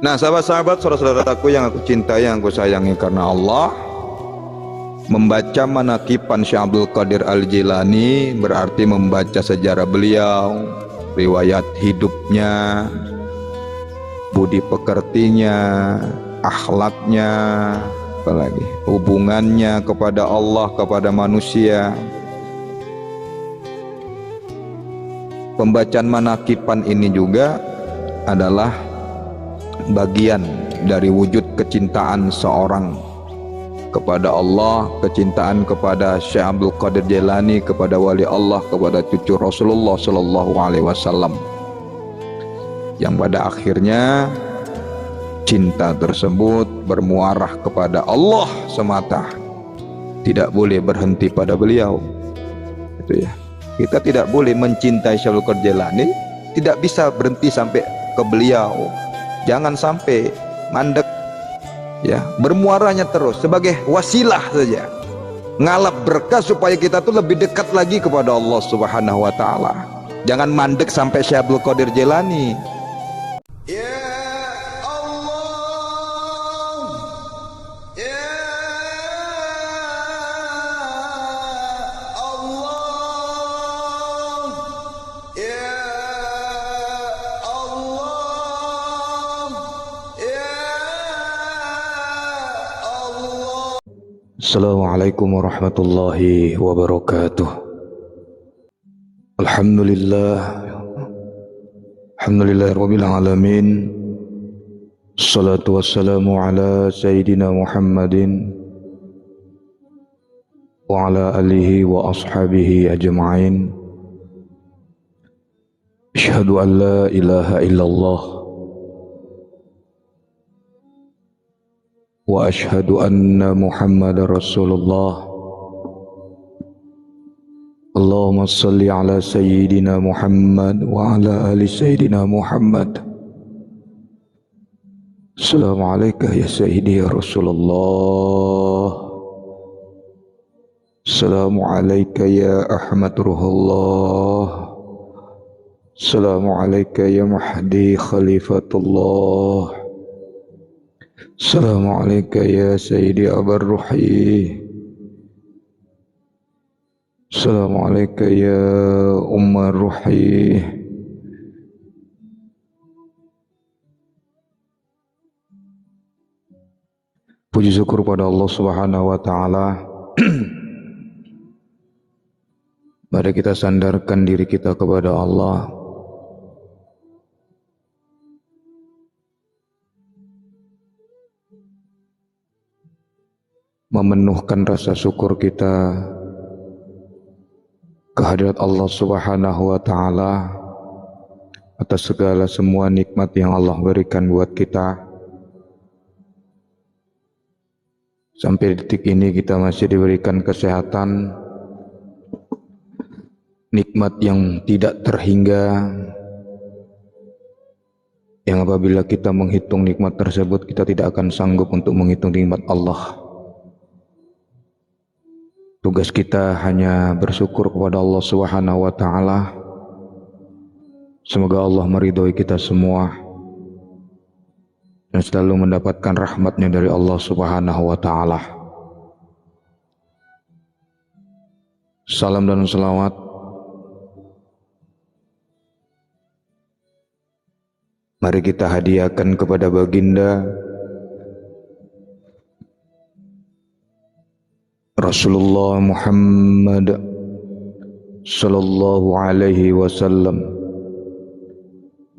Nah, sahabat-sahabat, saudara-saudaraku yang aku cintai, yang aku sayangi karena Allah, membaca manaqiban Syekh Abdul Qadir Al-Jilani berarti membaca sejarah beliau, riwayat hidupnya, budi pekertinya, akhlaknya, apalagi hubungannya kepada Allah, kepada manusia. Pembacaan manaqiban ini juga adalah bagian dari wujud kecintaan seorang kepada Allah, kecintaan kepada Syekh Abdul Qadir Jilani, kepada wali Allah, kepada cucu Rasulullah Sallallahu Alaihi Wasallam, yang pada akhirnya cinta tersebut bermuarah kepada Allah semata, tidak boleh berhenti pada beliau. Itu ya, kita tidak boleh mencintai Syekh Abdul Qadir Jilani, tidak bisa berhenti sampai ke beliau. Jangan sampai mandek, ya, bermuaranya terus sebagai wasilah saja, ngalap berkah supaya kita tuh lebih dekat lagi kepada Allah Subhanahu wa taala. Jangan mandek sampai Syekh Abdul Qadir Jilani. Assalamualaikum warahmatullahi wabarakatuh. Alhamdulillahirabbil alamin. Salatu wassalamu ala sayyidina Muhammadin wa ala alihi wa ashabihi ajma'in. Asyhadu an la ilaha illallah wa ashhadu anna Muhammadar Rasulullah. Allahumma salli ala sayyidina Muhammad wa ala ali sayyidina Muhammad. Assalamu alayka ya sayyidi ya Rasulullah. Assalamu alayka ya Ahmad Ruhullah. Assalamu alayka ya Mahdi Khalifatullah. Assalamualaikum ya Sayyidi Abar Ruhi. Assalamualaikum ya Ummar Ruhi. Puji syukur pada Allah Subhanahu wa taala. Mari kita sandarkan diri kita kepada Allah. Memenuhkan rasa syukur kita kehadirat Allah Subhanahu wa taala atas segala semua nikmat yang Allah berikan buat kita. Sampai detik ini kita masih diberikan kesehatan, nikmat yang tidak terhingga, yang apabila kita menghitung nikmat tersebut kita tidak akan sanggup untuk menghitung nikmat Allah. Tugas kita hanya bersyukur kepada Allah Subhanahu wa taala. Semoga Allah meridhoi kita semua dan selalu mendapatkan rahmatnya dari Allah Subhanahu wa taala. Salam dan selawat mari kita hadiahkan kepada baginda Rasulullah Muhammad sallallahu alaihi wasallam.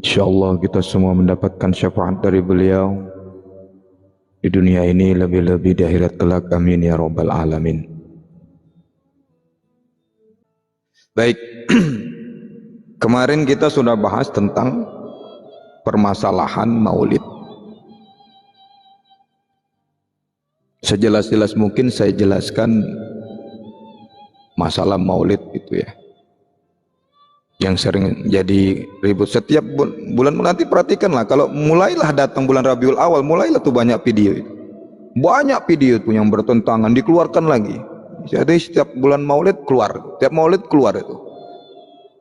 Insyaallah kita semua mendapatkan syafaat dari beliau di dunia ini, lebih-lebih di akhirat kelak. Amin ya rabbal alamin. Baik. Kemarin kita sudah bahas tentang permasalahan maulid. Sejelas-jelas mungkin saya jelaskan masalah maulid itu ya, yang sering jadi ribut setiap bulan. Nanti perhatikanlah, kalau mulailah datang bulan Rabiul Awal, mulailah tuh banyak video itu, banyak video itu yang bertentangan dikeluarkan lagi. Jadi setiap bulan maulid keluar, setiap maulid keluar itu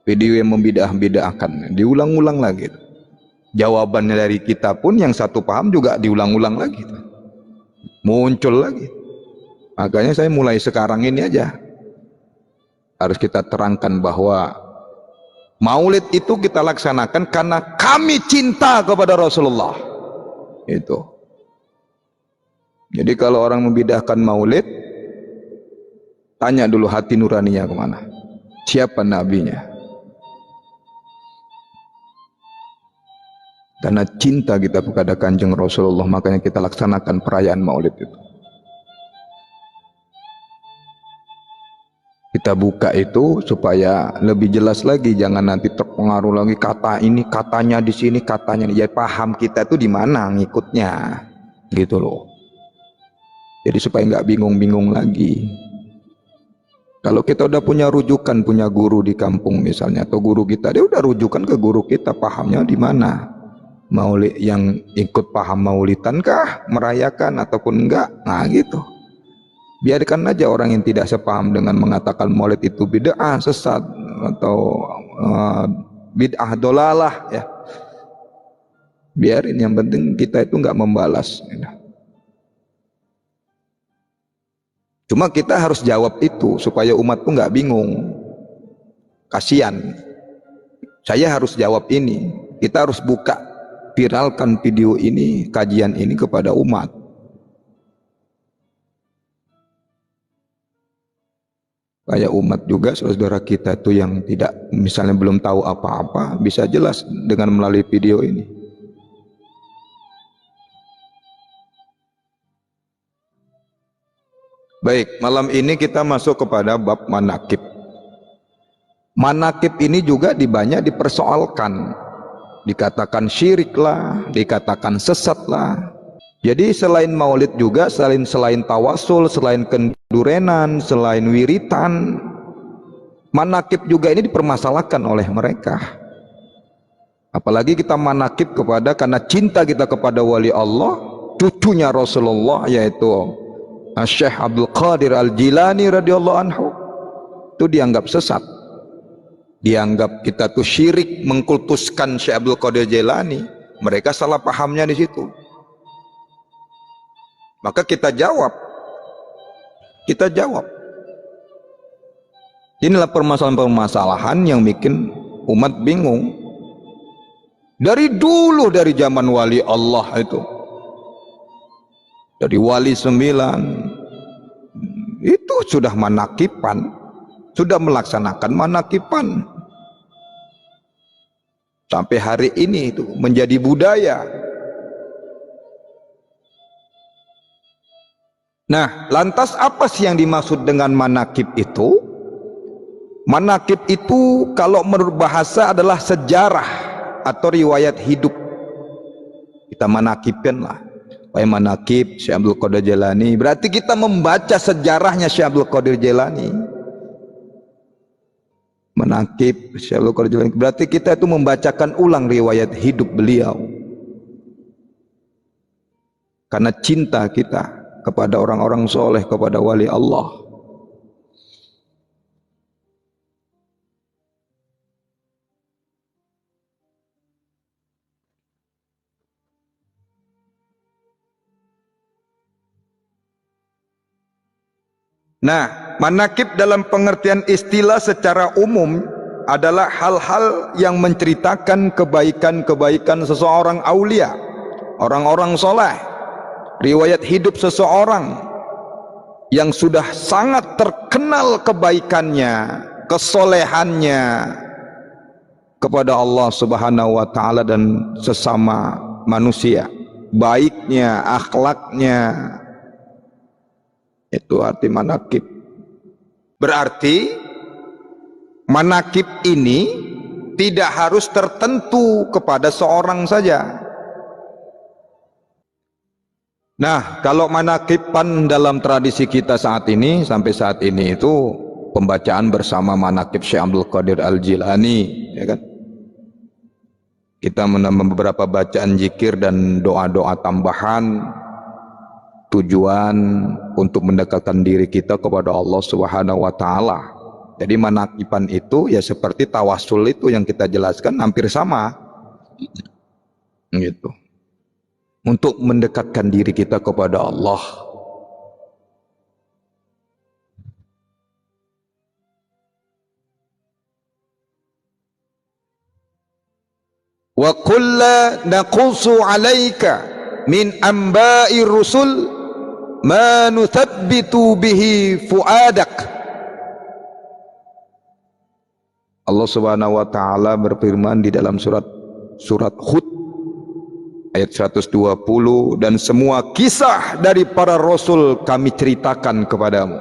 video yang membidah-bidahkan, diulang-ulang lagi. jawabannya dari kita pun yang satu paham juga diulang-ulang lagi, muncul lagi. Makanya saya mulai sekarang ini aja harus kita terangkan bahwa maulid itu kita laksanakan karena kami cinta kepada Rasulullah. Itu. Jadi kalau orang membidahkan maulid, tanya dulu hati nuraninya kemana, siapa nabinya. Karena cinta kita kepada Kanjeng Rasulullah, makanya kita laksanakan perayaan maulid itu. Kita buka itu supaya lebih jelas lagi, jangan nanti terpengaruh lagi kata ini, katanya di sini, katanya ini. Ya paham kita itu di mana ngikutnya, gitu loh. Jadi supaya nggak bingung-bingung lagi. Kalau kita udah punya rujukan, punya guru di kampung misalnya, atau guru kita, dia udah rujukan ke guru kita, pahamnya di mana. Maulid yang ikut paham maulidan kah, merayakan ataupun enggak, nah gitu. Biarkan aja orang yang tidak sepaham dengan mengatakan maulid itu bid'ah, sesat, atau bid'ah dolalah, ya. Biarin, yang penting kita itu enggak membalas. Cuma kita harus jawab itu supaya umat tuh enggak bingung. Kasihan. Saya harus jawab ini. Kita harus buka, viralkan video ini, kajian ini kepada umat. Kayak umat juga, saudara kita itu yang tidak, misalnya belum tahu apa-apa, bisa jelas dengan melalui video ini. Baik, malam ini kita masuk kepada bab manakib. Manakib ini juga banyak dipersoalkan. Dikatakan syirik lah, dikatakan sesat lah. Jadi selain maulid juga, selain tawasul, selain kendurenan, selain wiritan, manakib juga ini dipermasalahkan oleh mereka. Apalagi kita manakib kepada, karena cinta kita kepada wali Allah, cucunya Rasulullah, yaitu Syekh Abdul Qadir Al-Jilani radhiyallahu anhu, itu dianggap sesat. Dianggap kita tuh syirik mengkultuskan Syekh Abdul Qadir Jilani. Mereka salah pahamnya di situ. Maka kita jawab. Inilah permasalahan-permasalahan yang bikin umat bingung. Dari dulu, dari zaman wali Allah itu, dari wali 9 itu sudah manakipan, sudah melaksanakan manakipan. Sampai hari ini itu menjadi budaya. Nah, lantas apa sih yang dimaksud dengan manakib itu? Manakib itu kalau menurut bahasa adalah sejarah atau riwayat hidup. Kita manakibkan lah. Manakib Syekh Abdul Qadir Jilani, berarti kita membaca sejarahnya Syekh Abdul Qadir Jilani. Manakib Syekh Abdul Qadir Jilani, berarti kita itu membacakan ulang riwayat hidup beliau. Karena cinta kita kepada orang-orang soleh, kepada wali Allah. Nah, manakib dalam pengertian istilah secara umum adalah hal-hal yang menceritakan kebaikan-kebaikan seseorang aulia, orang-orang soleh, riwayat hidup seseorang yang sudah sangat terkenal kebaikannya, kesolehannya kepada Allah Subhanahu wa ta'ala dan sesama manusia, baiknya, akhlaknya. Itu arti manakib. Berarti manakib ini tidak harus tertentu kepada seorang saja. Nah, kalau manakiban dalam tradisi kita saat ini, sampai saat ini itu pembacaan bersama manakib Syekh Abdul Qadir Al-Jilani, ya kan? Kita menambah beberapa bacaan zikir dan doa-doa tambahan, tujuan untuk mendekatkan diri kita kepada Allah Subhanahu wa ta'ala. Jadi manakiban itu ya seperti tawasul itu yang kita jelaskan hampir sama. gitu. Untuk mendekatkan diri kita kepada Allah. Wa kulla naqussu 'alaika min amba'ir rusul ma nuthabbitu bihi fuadak. Allah Subhanahu wa taala berfirman di dalam surat Hud ayat 120, dan semua kisah dari para rasul kami ceritakan kepadamu.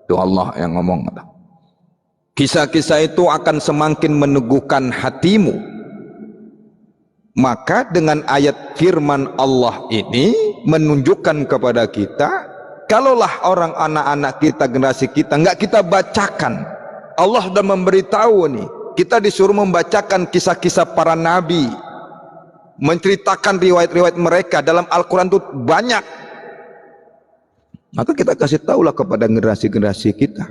Itu Allah yang ngomong. Kisah-kisah itu akan semakin meneguhkan hatimu. Maka dengan ayat firman Allah ini menunjukkan kepada kita, kalaulah orang anak-anak kita, generasi kita, enggak kita bacakan. Allah sudah memberitahu nih, kita disuruh membacakan kisah-kisah para nabi, menceritakan riwayat-riwayat mereka dalam Al-Quran itu banyak. Maka kita kasih tahulah kepada generasi-generasi kita,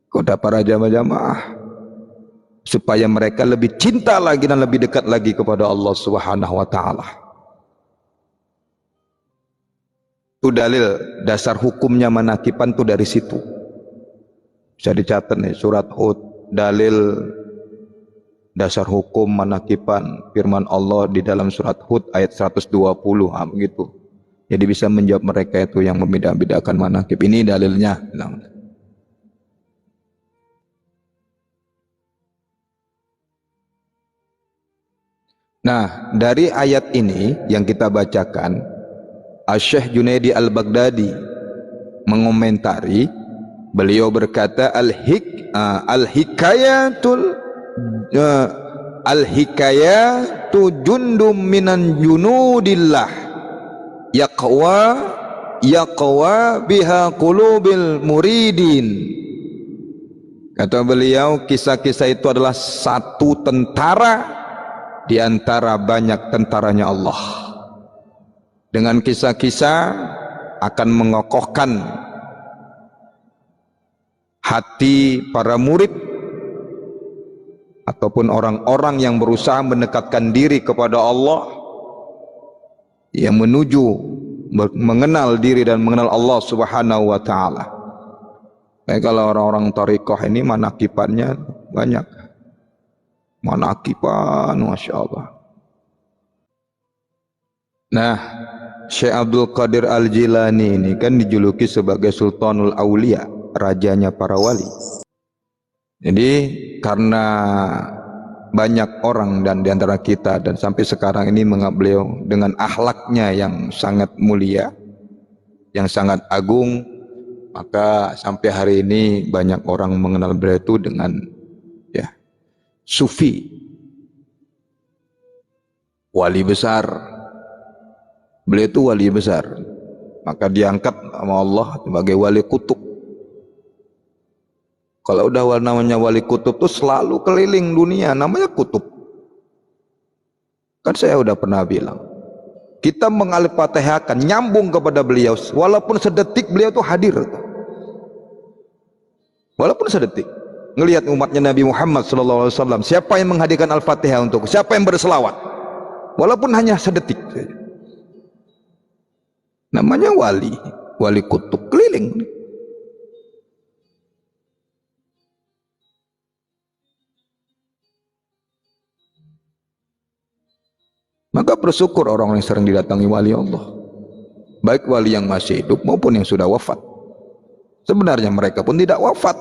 kepada para jamaah-jamaah, supaya mereka lebih cinta lagi dan lebih dekat lagi kepada Allah Subhanahu wa taala. Itu dalil dasar hukumnya manakiban tuh dari situ. Bisa dicatat nih, surat Hud, dalil dasar hukum manakiban firman Allah di dalam surat Hud ayat 120, begitu. Jadi bisa menjawab mereka itu yang membeda-bedakan manakib. Ini dalilnya. Nah, dari ayat ini yang kita bacakan, Asy-Syaikh Junaidi Al-Baghdadi mengomentari, beliau berkata al-hikayatu jundum minan junudillah yaqwa biha qulubil muridin. Kata beliau, kisah-kisah itu adalah satu tentara di antara banyak tentaranya Allah. Dengan kisah-kisah akan mengokohkan hati para murid ataupun orang-orang yang berusaha mendekatkan diri kepada Allah, yang menuju mengenal diri dan mengenal Allah Subhanahu wa taala. Kayak kalau orang-orang thariqah ini manakibannya banyak. Manakiban, Masya Allah. Nah, Syekh Abdul Qadir Al-Jilani ini kan dijuluki sebagai Sultanul Aulia, rajanya para wali. Jadi karena banyak orang dan diantara kita dan sampai sekarang ini menganggap beliau dengan akhlaknya yang sangat mulia, yang sangat agung, maka sampai hari ini banyak orang mengenal beliau itu dengan sufi, wali besar. Beliau itu wali besar, maka diangkat sama Allah sebagai wali kutub. Kalau udah namanya wali kutub tuh selalu keliling dunia, namanya kutub. Kan saya udah pernah bilang, kita mengalif-fatihahkan, nyambung kepada beliau, walaupun sedetik beliau tuh hadir, walaupun sedetik. Ngelihat umatnya Nabi Muhammad SAW, siapa yang menghadirkan Al-Fatihah untukku, siapa yang berselawat, walaupun hanya sedetik saja. Namanya wali kutub keliling. Maka bersyukur orang yang sering didatangi wali Allah, baik wali yang masih hidup maupun yang sudah wafat. Sebenarnya mereka pun tidak wafat,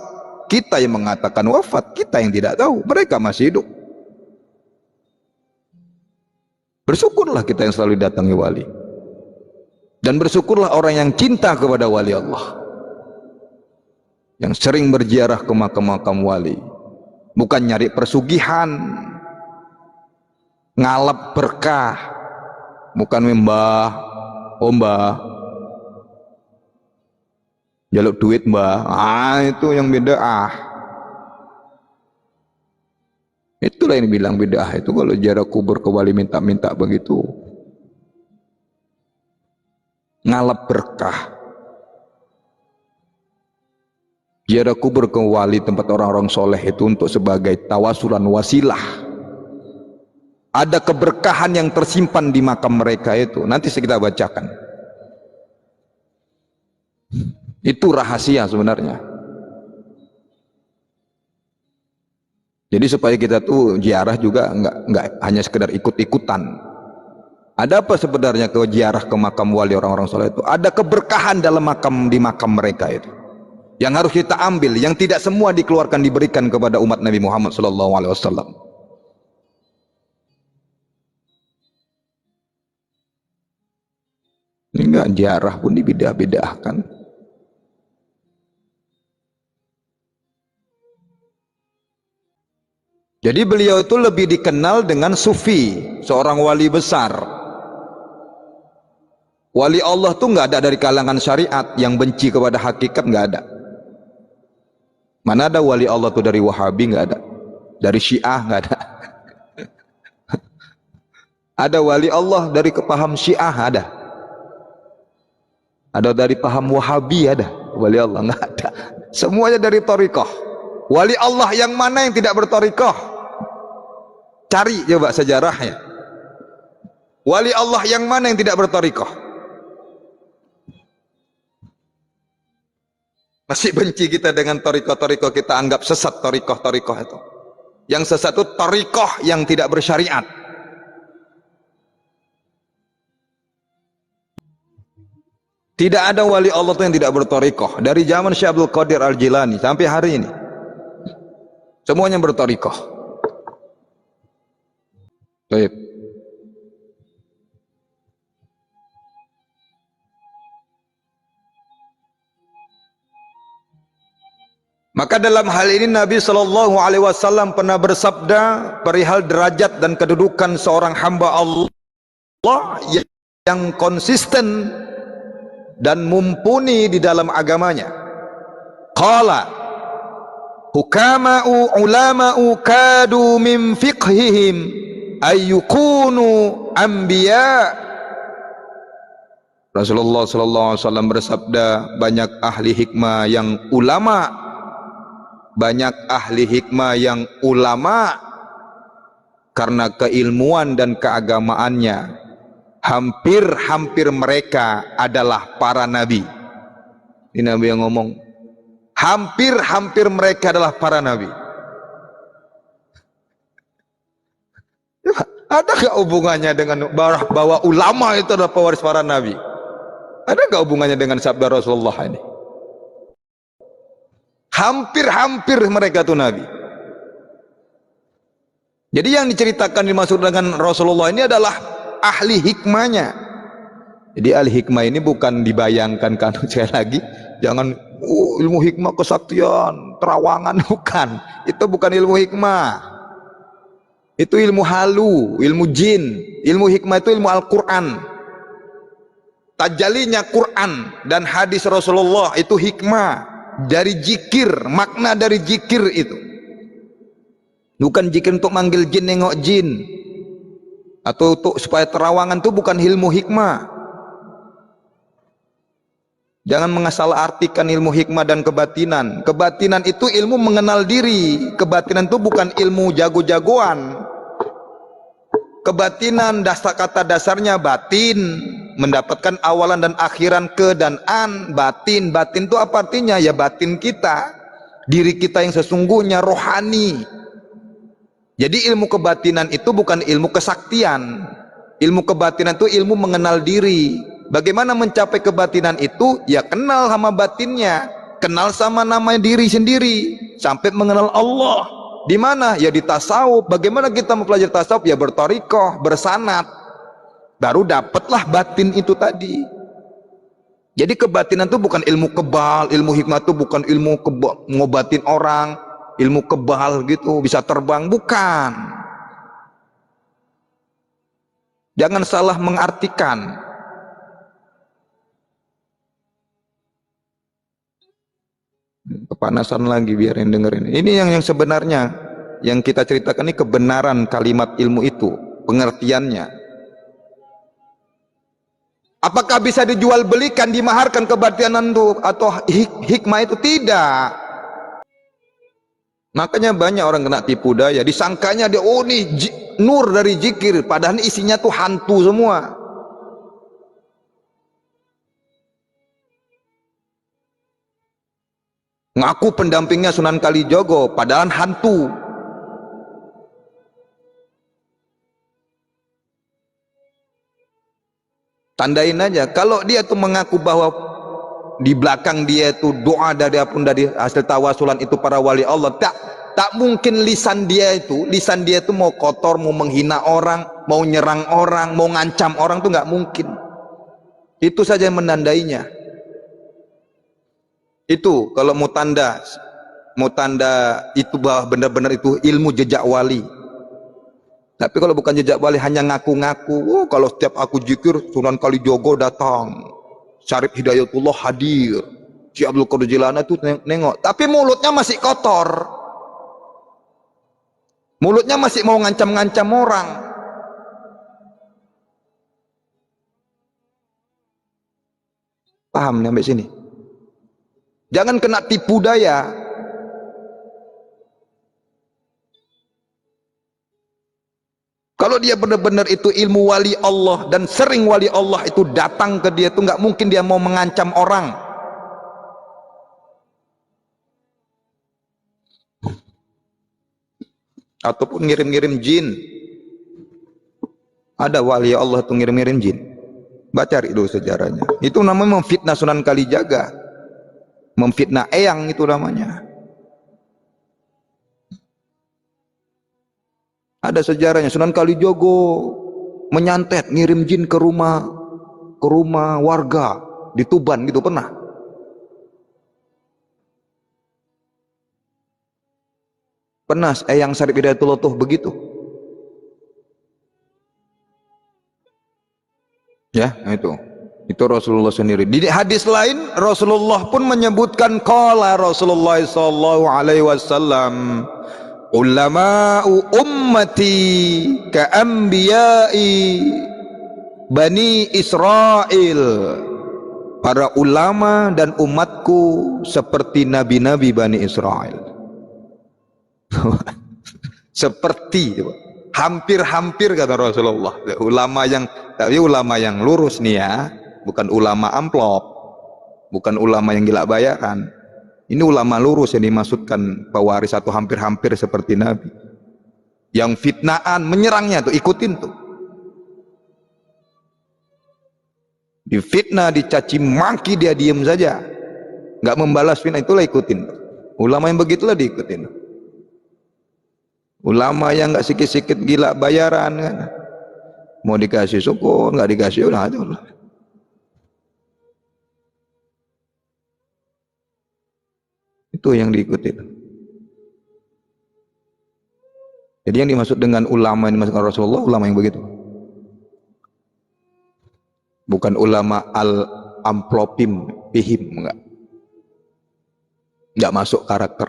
kita yang mengatakan wafat, kita yang tidak tahu, mereka masih hidup. Bersyukurlah kita yang selalu didatangi wali, dan bersyukurlah orang yang cinta kepada wali Allah, yang sering berziarah ke makam-makam wali, bukan nyari persugihan, ngalap berkah, bukan mbah, jaluk duit mbah, itu yang beda. Itulah yang bilang bid'ah itu, kalau ziarah kubur ke wali minta-minta begitu, ngalap berkah. Ziarah kubur ke wali, tempat orang-orang soleh itu untuk sebagai tawasulan, wasilah, Ada keberkahan yang tersimpan di makam mereka itu. Nanti kita bacakan. Itu rahasia sebenarnya. Jadi supaya kita tuh ziarah juga nggak hanya sekedar ikut-ikutan. Ada apa sebenarnya ke ziarah ke makam wali orang-orang soleh itu? Ada keberkahan dalam di makam mereka itu. Yang harus kita ambil, yang tidak semua dikeluarkan diberikan kepada umat Nabi Muhammad SAW. Ini enggak, ziarah pun dibedah-bedahkan. Jadi beliau itu lebih dikenal dengan sufi, seorang wali besar. Wali Allah tuh nggak ada dari kalangan syariat, yang benci kepada hakikat nggak ada. Mana ada wali Allah tuh dari Wahabi? Nggak ada. Dari Syiah nggak ada. Ada wali Allah dari kepaham Syiah ada. Ada dari paham Wahabi ada. Wali Allah nggak ada. Semuanya dari thariqah. Wali Allah yang mana yang tidak berthariqah? Cari coba sejarahnya. Wali Allah yang mana yang tidak berthariqah? Masih benci kita dengan thariqah-thariqah, kita anggap sesat thariqah-thariqah itu. Yang sesat itu thariqah yang tidak bersyariat. Tidak ada wali Allah yang tidak berthariqah. Dari zaman Syekh Abdul Qadir Al-Jilani sampai hari ini, semuanya berthariqah. Baik. Maka dalam hal ini Nabi SAW pernah bersabda perihal derajat dan kedudukan seorang hamba Allah yang konsisten dan mumpuni di dalam agamanya. Qala hukama'u ulama'u kadu min fiqhihim ayyukunu anbiya. Rasulullah SAW bersabda, banyak ahli hikmah yang ulama, banyak ahli hikmah yang ulama karena keilmuan dan keagamaannya hampir mereka adalah para nabi. Ini Nabi yang ngomong, hampir mereka adalah para nabi. Ada gak hubungannya dengan bahwa ulama itu adalah pewaris para nabi? Ada gak hubungannya dengan sabda Rasulullah ini? Hampir mereka itu nabi. Jadi yang diceritakan dimaksud dengan Rasulullah ini adalah ahli hikmahnya. Jadi ahli hikmah ini bukan dibayangkan kan sekali lagi, jangan ilmu hikmah kesaktian, terawangan, bukan. Itu bukan ilmu hikmah. Itu ilmu halu, ilmu jin. Ilmu hikmah itu ilmu Al-Qur'an. Tajalinya Quran dan hadis Rasulullah itu hikmah dari zikir, makna dari zikir itu. Bukan zikir untuk manggil jin, nengok jin, atau untuk supaya terawangan, itu bukan ilmu hikmah. Jangan mengasal-artikan ilmu hikmah dan kebatinan. Kebatinan itu ilmu mengenal diri. Kebatinan itu bukan ilmu jago-jagoan. Kebatinan kata dasarnya batin, mendapatkan awalan dan akhiran, ke dan an. Batin itu apa artinya? Ya batin kita, diri kita yang sesungguhnya, rohani. Jadi ilmu kebatinan itu bukan ilmu kesaktian. Ilmu kebatinan itu ilmu mengenal diri. Bagaimana mencapai kebatinan itu? Ya kenal sama batinnya, kenal sama nama diri sendiri, sampai mengenal Allah. Di mana? Ya di tasawuf. Bagaimana kita mempelajari tasawuf? Ya berthariqah, bersanad. Baru dapatlah batin itu tadi. Jadi kebatinan itu bukan ilmu kebal. Ilmu hikmah itu bukan ilmu ngobatin orang, ilmu kebal gitu, bisa terbang, bukan. Jangan salah mengartikan. Kepanasan lagi, biarin dengerin. Ini yang sebenarnya yang kita ceritakan, ini kebenaran kalimat ilmu itu, pengertiannya. Apakah bisa dijual belikan, dimaharkan kebatinan itu atau hikmah itu? Tidak. Makanya banyak orang kena tipu daya, disangkanya dia oh nih nur dari zikir, padahal isinya tuh hantu semua. Ngaku pendampingnya Sunan Kalijogo, padahal hantu. Tandain aja, kalau dia tuh mengaku bahwa di belakang dia itu doa dari hasil tawasulan itu para wali Allah, tak mungkin lisan dia itu mau kotor, mau menghina orang, mau nyerang orang, mau ngancam orang, tuh nggak mungkin. Itu saja yang menandainya. Itu kalau mau tanda itu bahwa benar-benar itu ilmu jejak wali. Tapi kalau bukan jejak wali, hanya ngaku-ngaku, oh kalau setiap aku zikir Sunan Kalijogo datang, Syarif Hidayatullah hadir, Syekh Abdul Qadir Jilani itu nengok, tapi mulutnya masih kotor, mulutnya masih mau ngancam-ngancam orang. Paham nih sampai sini? Jangan kena tipu daya. Kalau dia benar-benar itu ilmu wali Allah dan sering wali Allah itu datang ke dia, itu nggak mungkin dia mau mengancam orang. Ataupun ngirim-ngirim jin. Ada wali Allah tuh ngirim-ngirim jin. Baca cari dulu sejarahnya. Itu namanya memfitnah Sunan Kalijaga. Memfitnah eyang itu namanya. Ada sejarahnya, Sunan Kalijogo menyantet ngirim jin ke rumah warga di Tuban gitu, pernah. Pernah Eyang Syarif Hidayatullah tuh begitu. Ya, itu. Itu Rasulullah sendiri. Di hadis lain Rasulullah pun menyebutkan qala Rasulullah sallallahu alaihi wasallam, ulama'u ummati ka'anbiya'i Bani Israel. Para ulama dan umatku seperti nabi-nabi Bani Israel. Seperti, hampir-hampir kata Rasulullah. Tapi ulama yang lurus nih ya, bukan ulama amplop, bukan ulama yang gila bayaran. Ini ulama lurus yang dimaksudkan, pewaris atau hampir-hampir seperti Nabi. Yang fitnaan, menyerangnya tuh, ikutin tuh. Difitnah, dicaci maki, dia diem saja, nggak membalas fitnah, itulah ikutin. Ulama yang begitulah diikutin. Ulama yang nggak sikit-sikit gila bayaran kan, mau dikasih syukur, nggak dikasih udah aja. Itu yang diikuti. Jadi yang dimaksud dengan ulama yang dimaksudkan Rasulullah, ulama yang begitu. Bukan ulama al-amplopim pihim, enggak masuk karakter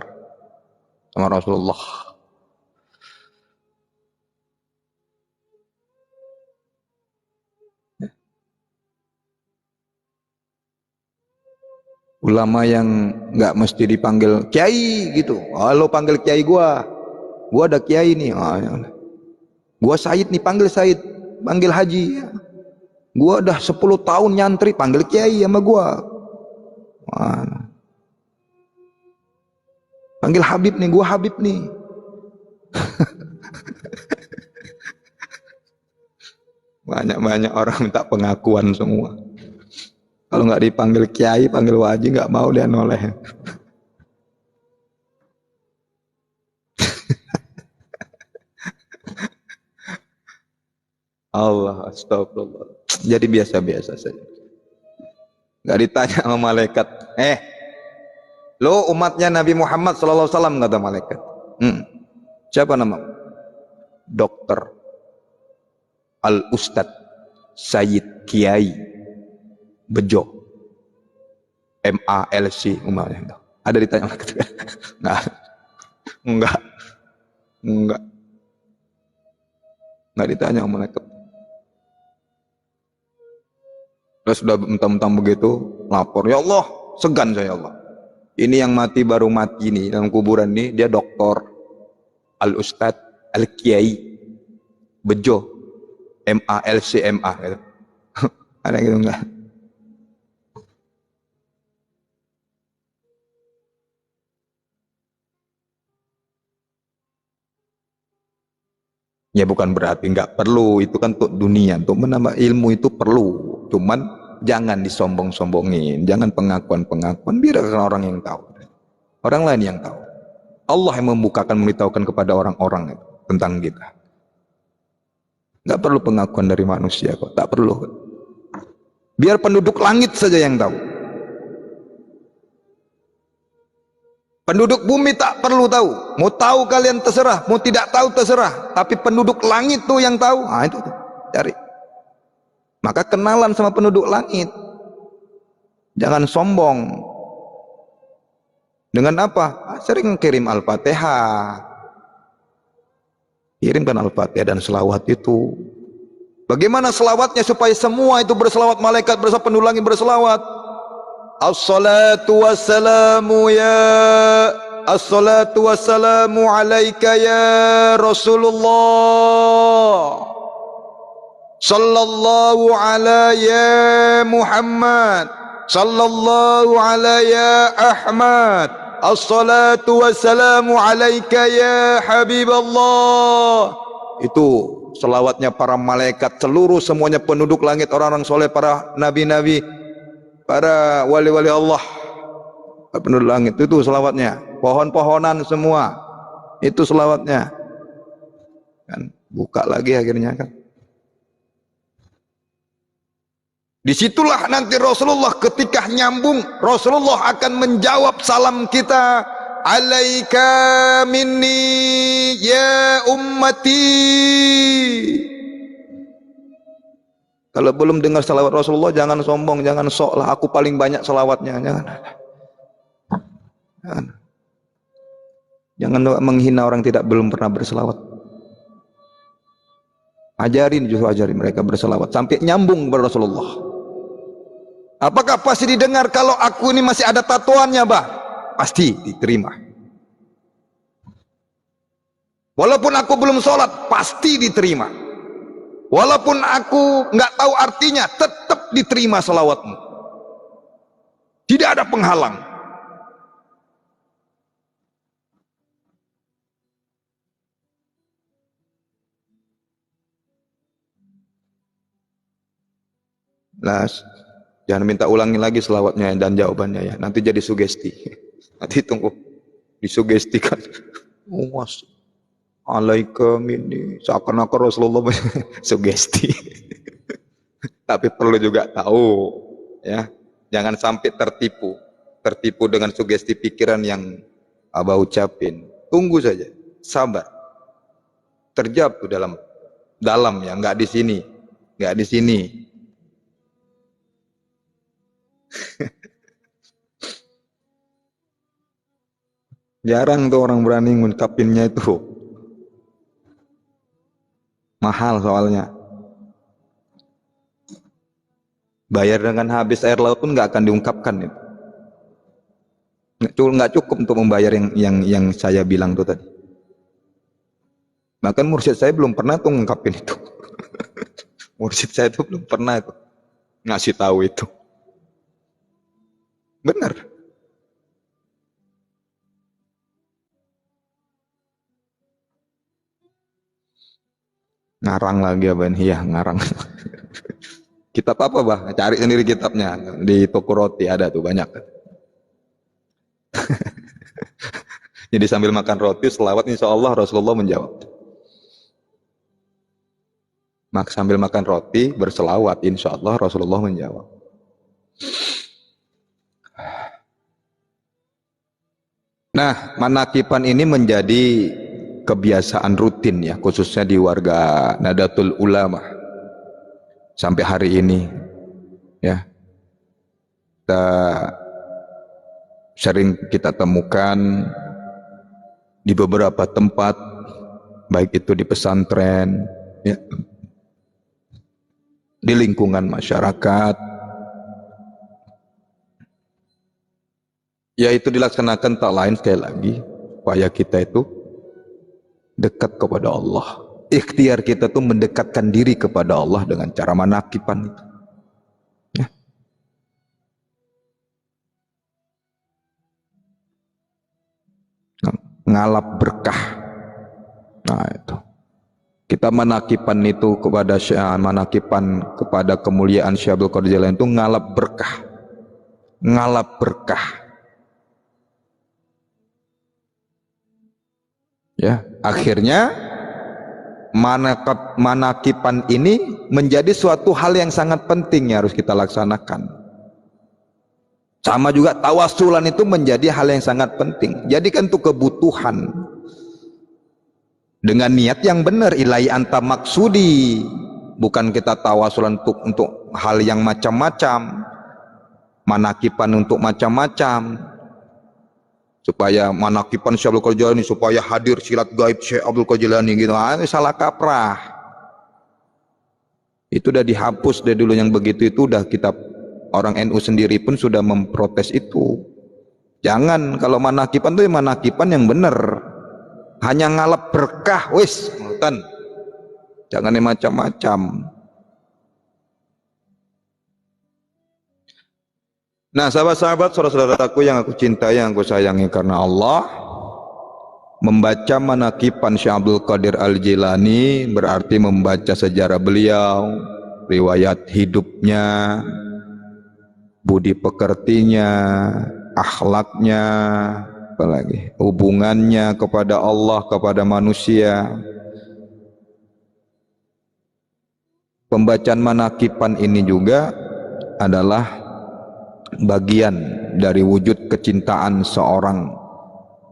sama Rasulullah. Ulama yang nggak mesti dipanggil kiai gitu. Halo, panggil kiai gua ada kiai nih. Gua Said nih, panggil Said. Panggil Haji. Gua udah 10 tahun nyantri, panggil kiai sama gua. Panggil Habib nih, gua Habib nih. Banyak-banyak orang minta pengakuan semua. Kalau nggak dipanggil kiai, panggil wajib, nggak mau dia noleh. Allah, astagfirullah. Jadi biasa-biasa saja. Nggak ditanya sama malaikat. Lo umatnya Nabi Muhammad sallallahu alaihi wasallam, kata malaikat. Siapa nama? Dokter Al-Ustad Sayyid Kiai Bejo MALC umpamanya. Ada ditanya malaikat? Enggak ditanya malaikat. Terus sudah mentang-mentang begitu lapor, ya Allah, segan saya Allah. Ini yang mati baru mati nih dalam kuburan nih, dia doktor, al ustad, al kiai, bejo, MA gitu. Ada gitu enggak? Ya bukan berarti nggak perlu, itu kan untuk dunia, untuk menambah ilmu itu perlu. Cuman jangan disombong-sombongin, jangan pengakuan-pengakuan, biarkan orang yang tahu. Orang lain yang tahu. Allah yang membukakan, memberitahukan kepada orang-orang tentang kita. Nggak perlu pengakuan dari manusia kok, tak perlu. Biar penduduk langit saja yang tahu. Penduduk bumi tak perlu tahu. Mau tahu kalian terserah, mau tidak tahu terserah. Tapi penduduk langit tuh yang tahu. Ah itu tuh, cari. Maka kenalan sama penduduk langit. Jangan sombong. Dengan apa? Sering kirim Al-Fatihah. Kirimkan Al-Fatihah dan selawat itu. Bagaimana selawatnya supaya semua itu berselawat, malaikat bersama penduduk langit berselawat? As-salatu wassalamu ya As-salatu wassalamu alaika ya Rasulullah, sallallahu ala ya Muhammad, sallallahu ala ya Ahmad, as-salatu wassalamu alaika ya Habiballah. Itu selawatnya para malaikat, seluruh semuanya penduduk langit, orang-orang soleh, para nabi-nabi, para wali-wali Allah, penduduk langit itu selawatnya. Pohon-pohonan semua itu selawatnya. Kan buka lagi akhirnya kan. Disitulah nanti Rasulullah ketika nyambung, Rasulullah akan menjawab salam kita. Alaika minni ya ummati. Kalau belum dengar salawat Rasulullah, jangan sombong, jangan sok lah, aku paling banyak salawatnya. Jangan menghina orang tidak belum pernah berselawat. Ajarin, justru ajarin mereka berselawat sampai nyambung kepada Rasulullah. Apakah pasti didengar kalau aku ini masih ada tatoannya, bah? Pasti diterima. Walaupun aku belum sholat, pasti diterima. Walaupun aku nggak tahu artinya, tetap diterima salawatmu. Tidak ada penghalang. Nah, jangan minta ulangi lagi selawatnya dan jawabannya ya. Nanti jadi sugesti. Nanti tunggu disugestikan. Oh, mas. Alaika minni, seakan-akan Rasulullah sugesti. Tapi perlu juga tahu ya, jangan sampai tertipu dengan sugesti pikiran yang abah ucapin. Tunggu saja, sabar. Terjawab tuh dalam ya, nggak di sini, nggak di sini. Jarang tuh orang berani ngucapinnya itu. Mahal soalnya. Bayar dengan habis air laut pun nggak akan diungkapkan itu. Nggak cukup untuk membayar yang saya bilang tuh tadi. Bahkan mursyid saya belum pernah tuh ngungkapin itu. Mursyid saya tuh belum pernah itu ngasih tahu itu. Benar. Ngarang lagi apa ini? Iya, ngarang. Kitab apa, bah? Cari sendiri kitabnya. Di toko roti ada tuh banyak. Jadi sambil makan roti, selawat, insya Allah Rasulullah menjawab. Sambil makan roti, berselawat, insya Allah Rasulullah menjawab. Nah, manakipan ini menjadi kebiasaan rutin ya, khususnya di warga Nadatul Ulama sampai hari ini ya. Sering kita temukan di beberapa tempat, baik itu di pesantren ya, di di lingkungan masyarakat. yaitu dilaksanakan tak lain sekali lagi supaya kita itu dekat kepada Allah. Ikhtiar kita tuh mendekatkan diri kepada Allah dengan cara manakipan itu. Ya. Ngalap berkah. Nah itu. Kita manakipan itu kepada manakipan kepada kemuliaan Syekh Abdul Qadir Jailani itu ngalap berkah. Ngalap berkah. Ya, akhirnya manakipan ini menjadi suatu hal yang sangat penting yang harus kita laksanakan. Sama juga tawasulan itu menjadi hal yang sangat penting. Jadikan itu kebutuhan dengan niat yang benar, ilahi anta maksudi, bukan kita tawasulan untuk hal yang macam-macam, manakipan untuk macam-macam, supaya manakipan Syekh Abdul Qadir Jailani supaya hadir silat gaib Syekh Abdul Qadir Jailani gitu. Ini salah kaprah. Itu udah dihapus dari dulu, yang begitu itu udah kita orang NU sendiri pun sudah memprotes itu. Jangan, kalau manakipan itu manakipan yang benar. Hanya ngalap berkah wis ngoten. Jangan yang macam-macam. Nah, sahabat-sahabat, saudara-saudaraku yang aku cintai, yang aku sayangi karena Allah, membaca manakipan Syekh Abdul Qadir Al-Jilani berarti membaca sejarah beliau, riwayat hidupnya, budi pekertinya, akhlaknya, apalagi hubungannya kepada Allah, kepada manusia. Pembacaan manakipan ini juga adalah bagian dari wujud kecintaan seorang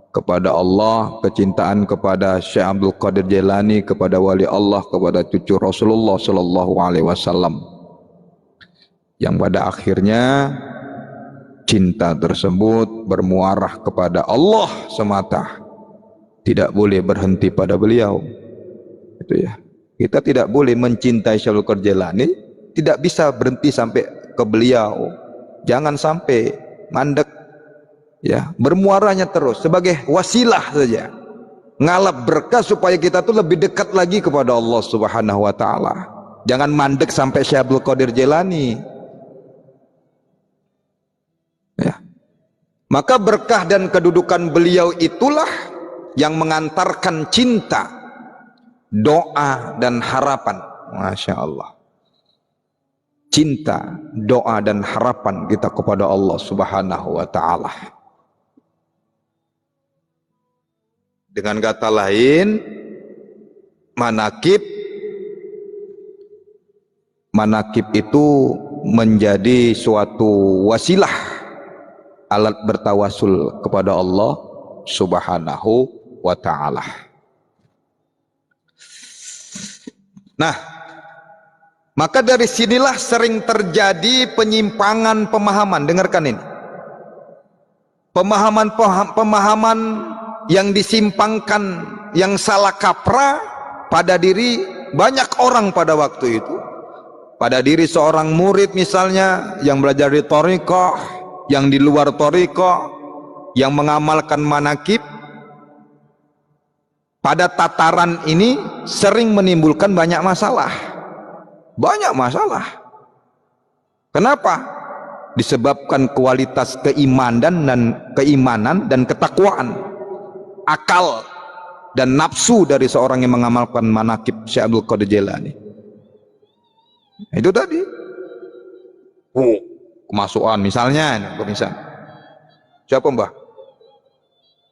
kepada Allah, kecintaan kepada Syekh Abdul Qadir Jailani, kepada wali Allah, kepada cucu Rasulullah sallallahu alaihi wasallam, yang pada akhirnya cinta tersebut bermuarah kepada Allah semata, tidak boleh berhenti pada beliau. Itu ya, kita tidak boleh mencintai Syekh Abdul Qadir Jailani, tidak bisa berhenti sampai ke beliau, jangan sampai mandek ya, bermuaranya terus sebagai wasilah saja, ngalap berkah supaya kita tuh lebih dekat lagi kepada Allah Subhanahu wa taala. Jangan mandek sampai Syekh Abdul Qadir Jailani. Ya. Maka berkah dan kedudukan beliau itulah yang mengantarkan cinta, doa dan harapan. Masya Allah. Cinta, doa dan harapan kita kepada Allah Subhanahu wa taala. Dengan kata lain, manakib itu menjadi suatu wasilah, alat bertawasul kepada Allah Subhanahu wa ta'ala. Nah, maka dari sinilah sering terjadi penyimpangan pemahaman. Dengarkan ini, pemahaman yang disimpangkan, yang salah kaprah pada diri banyak orang pada waktu itu, pada diri seorang murid misalnya yang belajar di thariqah, yang di luar thariqah, yang mengamalkan manakib. Pada tataran ini sering menimbulkan banyak masalah. Banyak masalah. Kenapa? Disebabkan kualitas keimanan dan ketakwaan, akal dan nafsu dari seorang yang mengamalkan manakib Syekh Abdul Qadir Jailani. Itu tadi. Kemasukan misalnya, siapa mbah?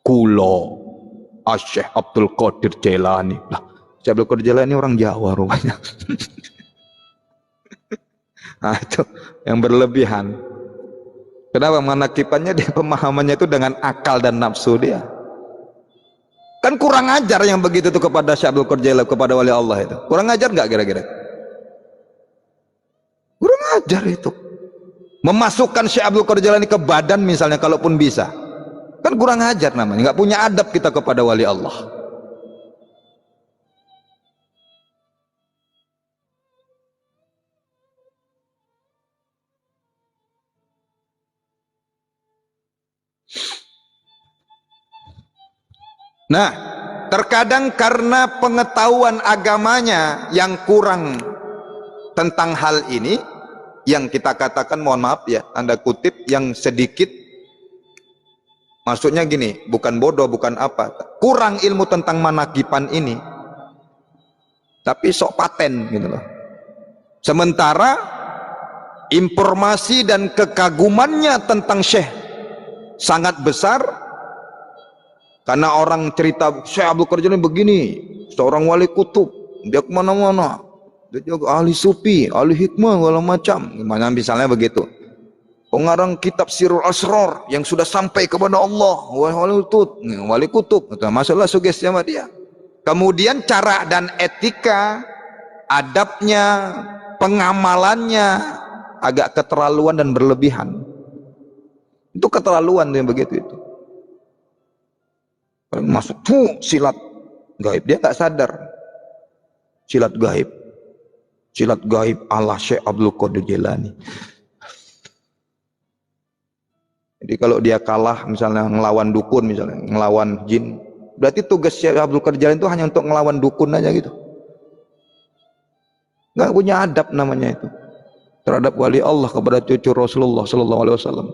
Kulo Syekh Abdul Qadir Jailani. Lah, Syekh Abdul Qadir Jailani orang Jawa rupanya. Nah, itu yang berlebihan. Kenapa? Manakipannya dia, pemahamannya itu dengan akal dan nafsu dia. Kan kurang ajar yang begitu itu kepada Syekh Abdul Qadir Jailani, kepada wali Allah itu. Kurang ajar nggak kira-kira? Kurang ajar itu. Memasukkan Syekh Abdul Qadir Jailani ke badan misalnya, kalaupun bisa, kan kurang ajar namanya, nggak punya adab kita kepada wali Allah. Nah, terkadang karena pengetahuan agamanya yang kurang tentang hal ini, yang kita katakan, mohon maaf ya, tanda kutip, yang sedikit, maksudnya gini, bukan bodoh, bukan apa, kurang ilmu tentang manakipan ini, tapi sok paten gitu loh. Sementara informasi dan kekagumannya tentang Syekh sangat besar, karena orang cerita Syekh Abdul Qadir Jailani begini, seorang wali kutub, dia kemana-mana, dia juga ahli sufi, ahli hikmah, segala macam, gimana misalnya begitu. Pengarang kitab Sirrul Asrar yang sudah sampai kepada Allah, wali kutub, masuklah sugesti sama dia. Kemudian cara dan etika, adabnya, pengamalannya agak keterlaluan dan berlebihan. Itu keterlaluan yang begitu itu. Masuk silat gaib, dia nggak sadar silat gaib ala Syekh Abdul Qadir Jailani. Jadi kalau dia kalah misalnya ngelawan dukun, misalnya ngelawan jin, berarti tugas Syekh Abdul Qadir Jailani itu hanya untuk ngelawan dukun aja gitu, nggak punya adab namanya itu terhadap wali Allah, kepada cucu Rasulullah Sallallahu Alaihi Wasallam.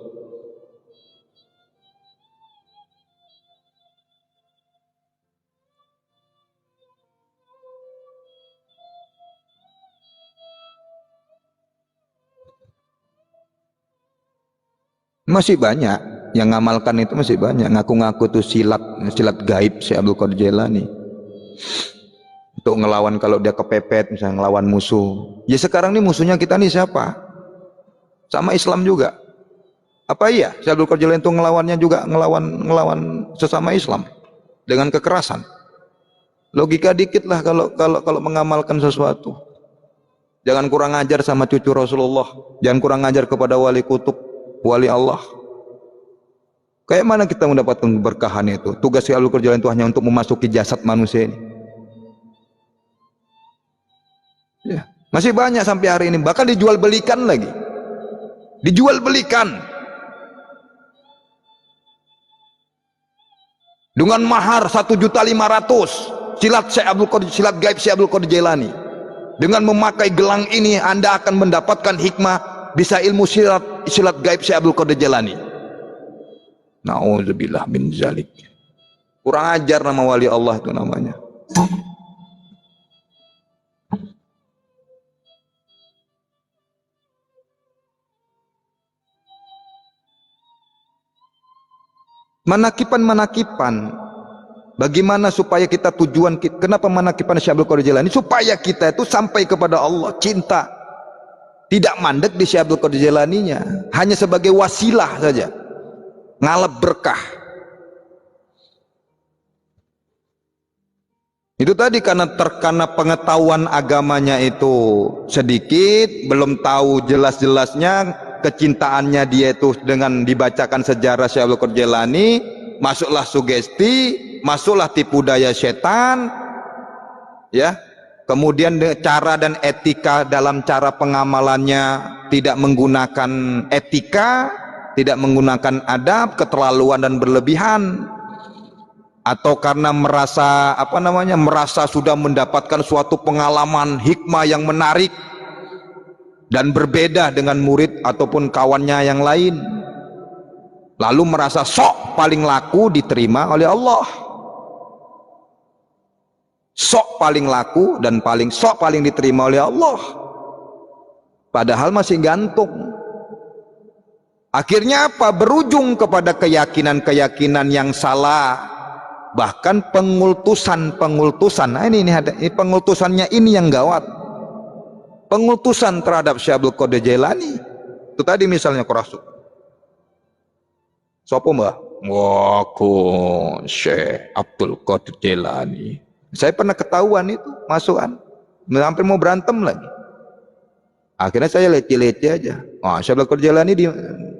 Masih banyak yang ngamalkan itu, masih banyak ngaku-ngaku tuh silat gaib Syekh Abdul Qadir Jailani untuk ngelawan, kalau dia kepepet misalnya ngelawan musuh. Ya sekarang ini musuhnya kita nih siapa? Sama Islam juga. Apa iya Syekh Abdul Qadir Jailani itu ngelawannya juga ngelawan sesama Islam dengan kekerasan? Logika dikit lah kalau mengamalkan sesuatu. Jangan kurang ajar sama cucu Rasulullah, jangan kurang ajar kepada wali kutub, wali Allah. Kayak mana kita mendapatkan keberkahan itu? Tugas Syekh Abdul Qadir Jailani itu hanya untuk memasuki jasad manusia ini. Ya, masih banyak sampai hari ini, bahkan dijual belikan lagi. Dijual belikan. Dengan mahar 1.500.000 silat Syekh Abdul Qadir, silat gaib Syekh Abdul Qadir Jailani. Dengan memakai gelang ini Anda akan mendapatkan hikmah, bisa ilmu silat gaib Syekh Abdul Qadir Jailani. Nauzubillah min zalik. Kurang ajar nama wali Allah itu namanya. Manakipan, bagaimana supaya kita tujuan, kenapa manakipan Syekh Abdul Qadir Jailani? Supaya kita itu sampai kepada Allah, cinta, tidak mandek di Syekh Abdul Qadir Jailaninya, hanya sebagai wasilah saja, ngalap berkah. Itu tadi karena pengetahuan agamanya itu sedikit, belum tahu jelas-jelasnya, kecintaannya dia itu dengan dibacakan sejarah Syekh Abdul Qadir Jailani, masuklah sugesti, masuklah tipu daya setan, ya. Kemudian cara dan etika dalam cara pengamalannya tidak menggunakan etika, tidak menggunakan adab, keterlaluan dan berlebihan. Atau karena merasa merasa sudah mendapatkan suatu pengalaman hikmah yang menarik dan berbeda dengan murid ataupun kawannya yang lain, lalu merasa sok paling laku diterima oleh Allah, sok paling laku dan paling diterima oleh Allah, padahal masih gantung. Akhirnya apa? Berujung kepada keyakinan yang salah, bahkan pengultusan. Nah ini pengultusannya ini yang gawat. Pengultusan terhadap Syekh Abdul Qadir Jailani. Itu tadi misalnya kerasuk. Sopo mbak? Waku Syekh Abdul Qadir Jailani. Saya pernah ketahuan itu masukan, hampir mau berantem lagi. Akhirnya saya leci-leci aja. Wah, Syekh Abdul Qadir Jailani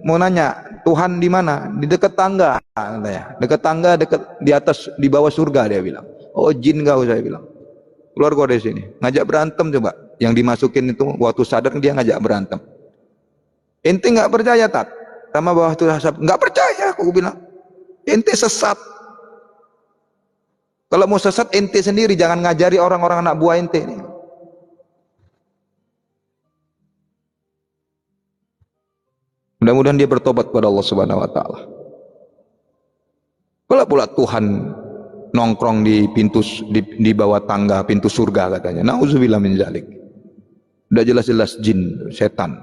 mau nanya, Tuhan di mana? Di dekat tangga. Dekat tangga, dekat di atas, di bawah surga, dia bilang. Oh jin kau, saya bilang. Keluar kau dari sini. Ngajak berantem coba. Yang dimasukin itu waktu sadar dia ngajak berantem. Ente nggak percaya tat? Sama bawah itu asap. Nggak percaya, aku bilang. Ente sesat. Kalau mau sesat ente sendiri, jangan ngajari orang-orang anak buah ente ini. Mudah-mudahan dia bertobat kepada Allah Subhanahu wa taala. Kalau pula Tuhan nongkrong di pintu di bawah tangga pintu surga katanya. Nauzubillah min dzalik. Udah jelas-jelas jin, setan.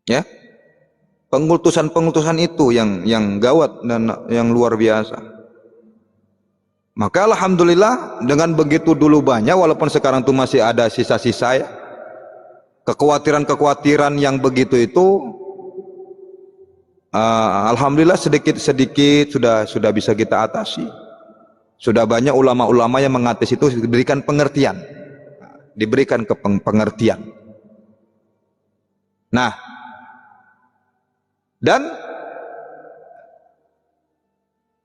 Ya. Pengultusan-pengultusan itu yang gawat dan yang luar biasa. Maka alhamdulillah dengan begitu dulu banyak, walaupun sekarang itu masih ada sisa-sisa ya, kekhawatiran-kekhawatiran yang begitu itu alhamdulillah sedikit-sedikit sudah bisa kita atasi. Sudah banyak ulama-ulama yang mengatasi itu, diberikan pengertian. Diberikan pengertian. Nah, dan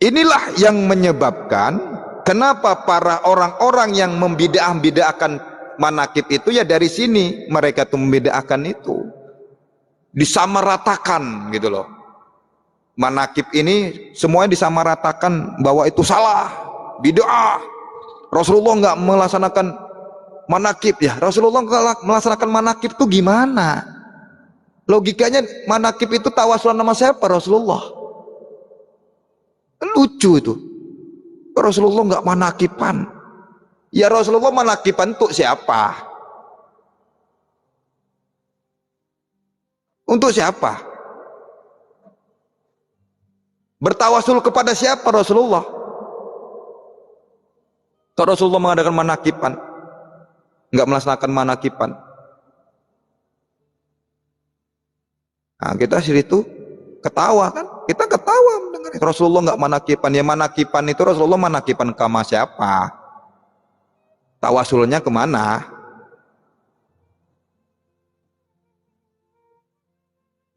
inilah yang menyebabkan kenapa para orang-orang yang membidah-bidahkan manakib itu ya dari sini mereka tuh membidahkan itu. Disamaratakan gitu loh. Manakib ini semuanya disamaratakan bahwa itu salah, bid'ah. Rasulullah nggak melaksanakan manakib ya. Rasulullah nggak melaksanakan manakib itu gimana? Logikanya manakib itu tawasulan nama siapa? Rasulullah. Lucu itu. Rasulullah nggak manakiban. Ya Rasulullah manakiban untuk siapa? Untuk siapa? Bertawasul kepada siapa Rasulullah? Kalau Rasulullah mengadakan manakiban, nggak melaksanakan manakiban. Nah, kita situ ketawa kan? Kita ketawa mendengar Rasulullah nggak manakiban. Ya manakiban itu Rasulullah manakiban kama siapa? Tawasulnya kemana?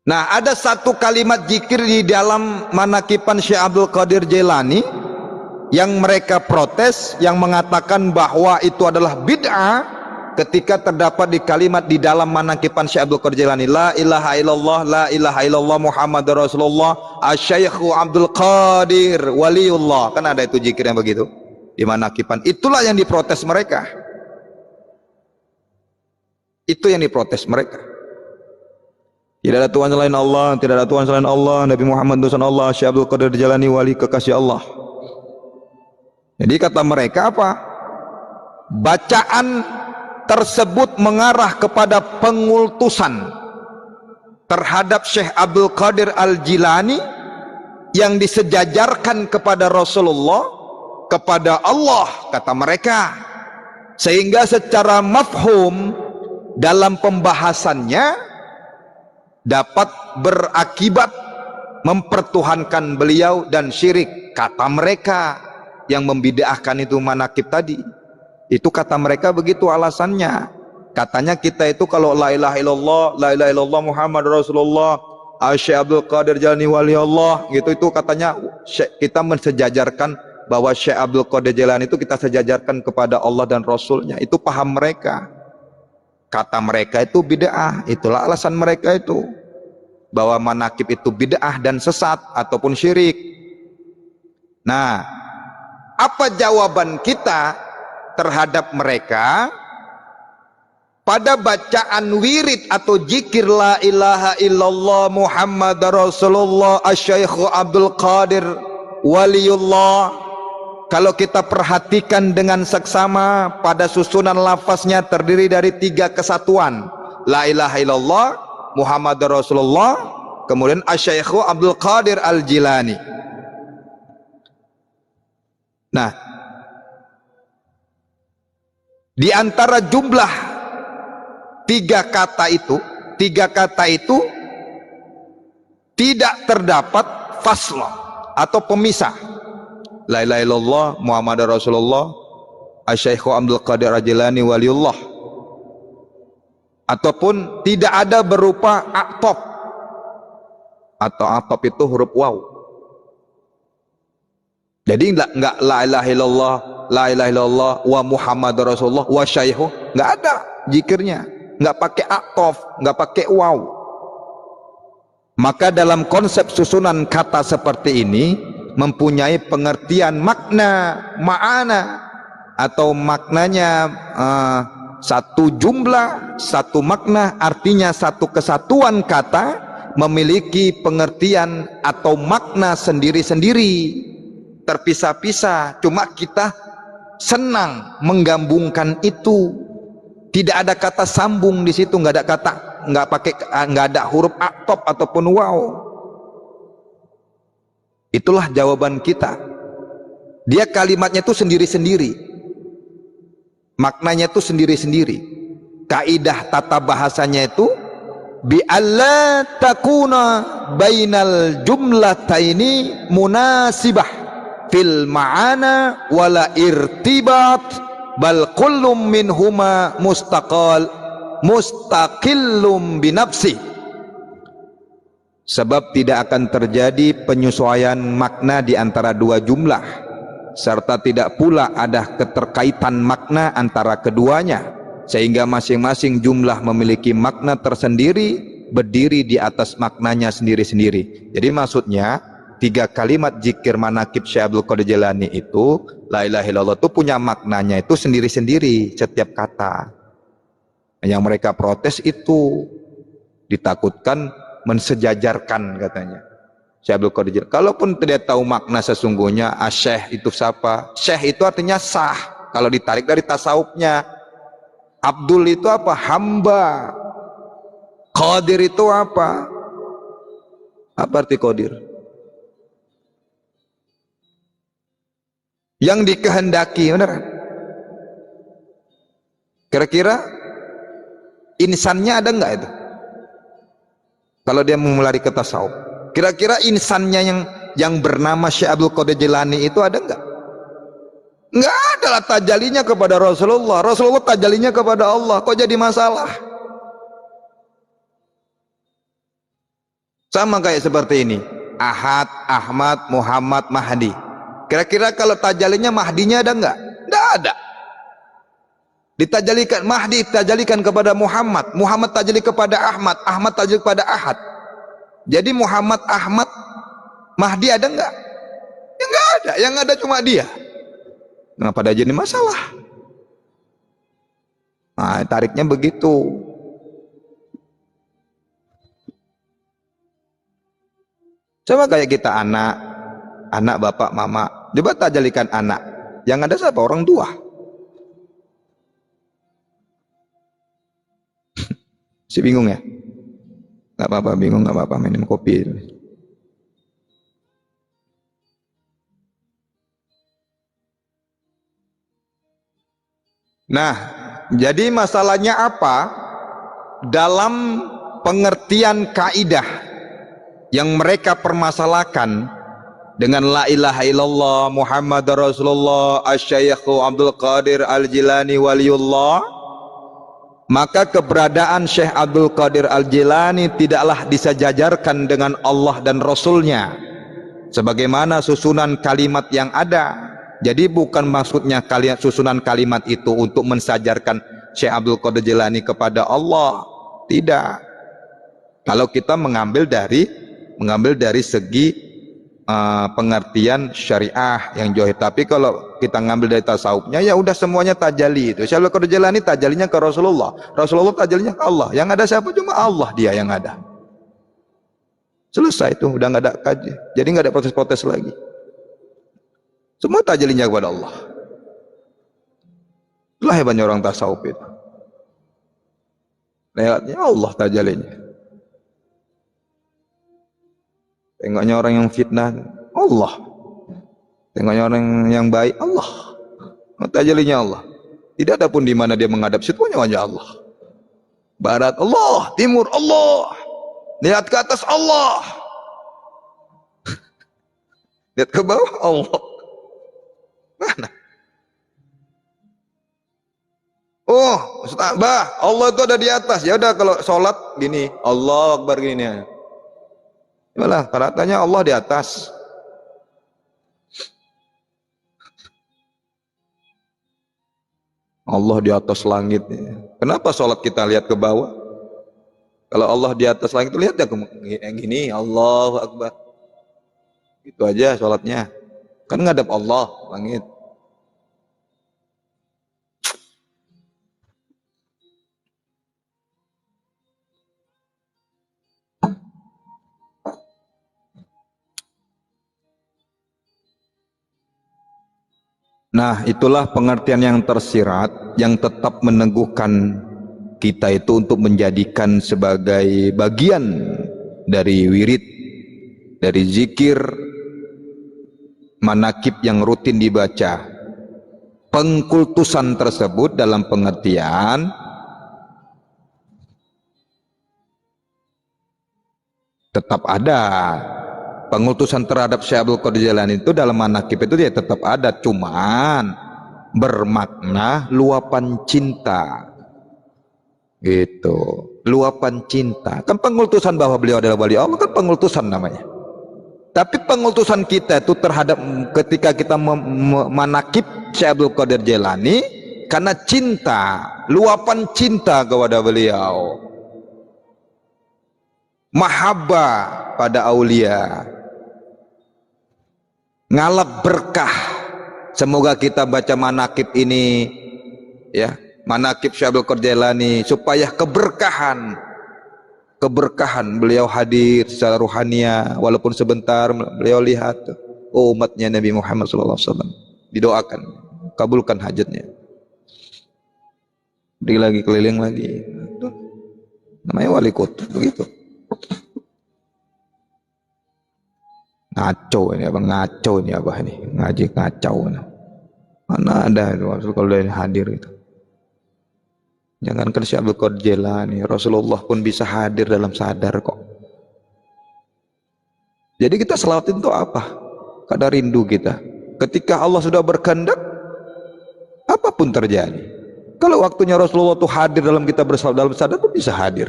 Nah, ada satu kalimat zikir di dalam manakiban Syekh Abdul Qadir Jailani yang mereka protes, yang mengatakan bahwa itu adalah bid'ah. Ketika terdapat di kalimat di dalam manakiban Syekh Abdul Qadir Jailani, la ilaha illallah, la ilaha illallah Muhammadur Rasulullah, Asy-Syaikh Abdul Qadir waliullah. Kan ada itu zikir yang begitu di manakiban. Itulah yang diprotes mereka. Itu yang diprotes mereka. Tidak ada Tuhan selain Allah, tidak ada Tuhan selain Allah, Nabi Muhammad utusan Allah, Syekh Abdul Qadir Jailani wali kekasih Allah. Jadi kata mereka apa? Bacaan tersebut mengarah kepada pengultusan terhadap Syekh Abdul Qadir Al-Jilani yang disejajarkan kepada Rasulullah, kepada Allah, kata mereka. Sehingga secara mafhum dalam pembahasannya dapat berakibat mempertuhankan beliau dan syirik, kata mereka yang membid'ahkan itu manakib tadi. Itu kata mereka begitu alasannya. Katanya kita itu kalau la ilaha illallah Muhammad Rasulullah, Syekh Abdul Qadir Jailani wali Allah gitu, itu katanya kita mensejajarkan bahwa Syekh Abdul Qadir Jailani itu kita sejajarkan kepada Allah dan Rasulnya. Itu paham mereka. Kata mereka itu bid'ah. Itulah alasan mereka itu, bahwa manakib itu bid'ah dan sesat ataupun syirik. Nah, apa jawaban kita terhadap mereka? Pada bacaan wirid atau zikir la ilaha illallah Muhammad Rasulullah Asy-Syaikh Abdul Qadir waliullah, kalau kita perhatikan dengan seksama, pada susunan lafaznya terdiri dari 3 kesatuan, la ilaha illallah Muhammad Rasulullah, kemudian Asy-Syaikh Abdul Qadir Al-Jilani. Nah, di antara jumlah 3 kata itu tidak terdapat fasl atau pemisah. La ilaha illallah Muhammad Rasulullah Asy-Syaikh Abdul Qadir Al-Jilani waliullah, ataupun tidak ada berupa aqtab, atau aqtab itu huruf waw. Jadi enggak la ilaha illallah, la ilaha illallah wa Muhammad Rasulullah wa syaihu, enggak ada zikirnya. nggak pakai atof, nggak pakai waw. Maka dalam konsep susunan kata seperti ini mempunyai pengertian makna, ma'ana, atau maknanya satu jumlah, satu makna, artinya satu kesatuan kata memiliki pengertian atau makna sendiri-sendiri, terpisah-pisah. Cuma kita senang menggabungkan itu. Tidak ada kata sambung di situ, nggak ada kata, nggak ada huruf atop ataupun waw. Itulah jawaban kita. Dia kalimatnya itu sendiri-sendiri, maknanya itu sendiri-sendiri. Kaidah tata bahasanya itu bi alla takuna bainal jumlataini munasibah fil ma'ana wala irtibat, bal kullum minhuma mustaqillum binafsi. Sebab tidak akan terjadi penyesuaian makna di antara dua jumlah, serta tidak pula ada keterkaitan makna antara keduanya, sehingga masing-masing jumlah memiliki makna tersendiri, berdiri di atas maknanya sendiri-sendiri. Jadi maksudnya 3 kalimat zikir manakib Syekh Abdul Qadir Jilani itu, la ilaha illallah, itu punya maknanya itu sendiri-sendiri setiap kata. Yang mereka protes itu ditakutkan mensejajarkan katanya Syekh Abdul Qadir Jilani. Kalaupun tidak tahu makna sesungguhnya, Syekh itu siapa? Syekh itu artinya sah kalau ditarik dari tasawufnya. Abdul itu apa? Hamba. Qadir itu apa? Apa arti Qadir? Yang dikehendaki, benar? Kira-kira insannya ada enggak itu? Kalau dia memulai ke tasawuf, kira-kira insannya yang bernama Syekh Abdul Qadir Jilani itu ada enggak? Enggak ada lah tajalinya kepada Rasulullah. Rasulullah tajalinya kepada Allah. Kok jadi masalah? Sama kayak seperti ini, Ahad, Ahmad, Muhammad, Mahdi. Kira-kira kalau tajalinya Mahdinya ada enggak? Enggak ada. Ditajalikan Mahdi, tajalikan kepada Muhammad, Muhammad tajali kepada Ahmad, Ahmad tajali kepada Ahad. Jadi Muhammad, Ahmad, Mahdi ada enggak? Ya enggak ada. Yang ada cuma dia. Kenapa ada jadi masalah? Nah, tariknya begitu. Coba kayak kita anak bapak mama, coba tajalikan anak. Yang ada siapa? Orang tua. Si bingung ya? Gak apa-apa, bingung gak apa-apa, minum kopi. Nah, jadi masalahnya apa? Dalam pengertian kaidah yang mereka permasalahkan dengan la ilaha illallah Muhammad Rasulullah Asy-Syaikh Abdul Qadir Al-Jilani Waliullah, maka keberadaan Syekh Abdul Qadir Al-Jilani tidaklah disejajarkan dengan Allah dan Rasulnya sebagaimana susunan kalimat yang ada. Jadi bukan maksudnya susunan kalimat itu untuk mensajarkan Syekh Abdul Qadir Jilani kepada Allah, tidak. Kalau kita mengambil dari segi pengertian syariah yang jauh. Tapi kalau kita ngambil dari tasawufnya, ya udah semuanya tajali itu. Syekh Abdul Qadir Jilani tajalinya ke Rasulullah, Rasulullah tajalinya ke Allah. Yang ada siapa? Cuma Allah, dia yang ada. Selesai itu, udah nggak ada kaji. Jadi nggak ada protes-protes lagi. Semua tajalinya kepada Allah. Itulah hebatnya orang tasawuf itu. Lewatnya Allah tajalinya. Tengoknya orang yang fitnah, Allah. Tengoknya orang yang baik, Allah. Tajalinya Allah. Tidak ada pun di mana dia menghadap, semuanya wajah Allah. Barat Allah, timur Allah. Lihat ke atas Allah. Lihat ke bawah Allah. Mana? Oh, Ustaz, Allah itu ada di atas. Ya udah kalau sholat gini, Allah Akbar gini ya. Yalah, katanya Allah di atas. Allah di atas langit. Kenapa sholat kita lihat ke bawah? Kalau Allah di atas langit, lihat ya yang gini, Allahu Akbar. Itu aja sholatnya. Kan ngadep Allah, langit. Nah, itulah pengertian yang tersirat yang tetap meneguhkan kita itu untuk menjadikan sebagai bagian dari wirid, dari zikir, manakib yang rutin dibaca. Pengkultusan tersebut dalam pengertian tetap ada. Pengutusan terhadap Syekh Abdul Qadir Jailani itu dalam manakib itu dia tetap ada, cuman bermakna luapan cinta gitu, luapan cinta. Kan pengutusan bahwa beliau adalah wali Allah kan pengutusan namanya, tapi pengutusan kita itu terhadap ketika kita manakib Syekh Abdul Qadir Jailani karena cinta, luapan cinta kepada beliau, mahabbah pada aulia, ngalap berkah. Semoga kita baca manakib ini ya, manakib Syekh Abdul Qadir Jailani supaya keberkahan beliau hadir secara ruhania, walaupun sebentar beliau lihat umatnya Nabi Muhammad SAW, didoakan kabulkan hajatnya, beri lagi, keliling lagi, namanya wali kutub begitu. Ngaco ini abang, ngaco ini abah ini ngaji ngacau. Mana ada itu maksud kalau dia hadir itu. Jangankan Syekh Abdul Qadir Jailani, Rasulullah pun bisa hadir dalam sadar kok. Jadi kita selawatin itu apa? Kadar rindu kita. Ketika Allah sudah berkehendak, apapun terjadi. Kalau waktunya Rasulullah itu hadir dalam kita dalam sadar pun bisa hadir.